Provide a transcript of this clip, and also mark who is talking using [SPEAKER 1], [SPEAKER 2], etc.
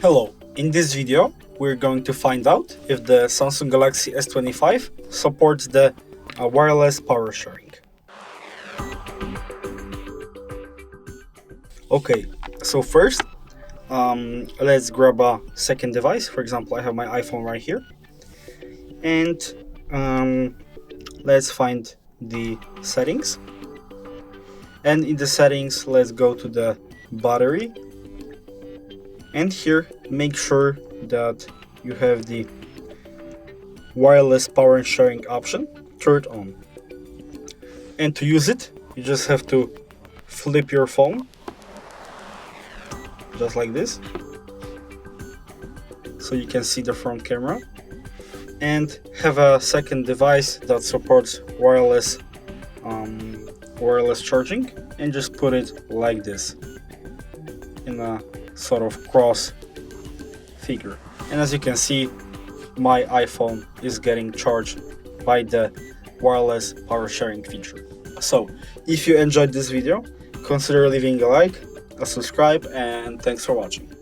[SPEAKER 1] Hello, in this video we're going to find out if the Samsung Galaxy S25 supports the wireless power sharing. Okay, so first let's grab a second device. For example, I have my iPhone right here, and let's find the settings, and in the settings let's go to the battery, and here make sure that you have the wireless power sharing option turned on. And to use it, you just have to flip your phone just like this, so you can see the front camera, and have a second device that supports wireless charging, and just put it like this in a sort of cross figure. And as you can see, my iPhone is getting charged by the wireless power sharing feature. So if you enjoyed this video, consider leaving a like, a subscribe, and thanks for watching.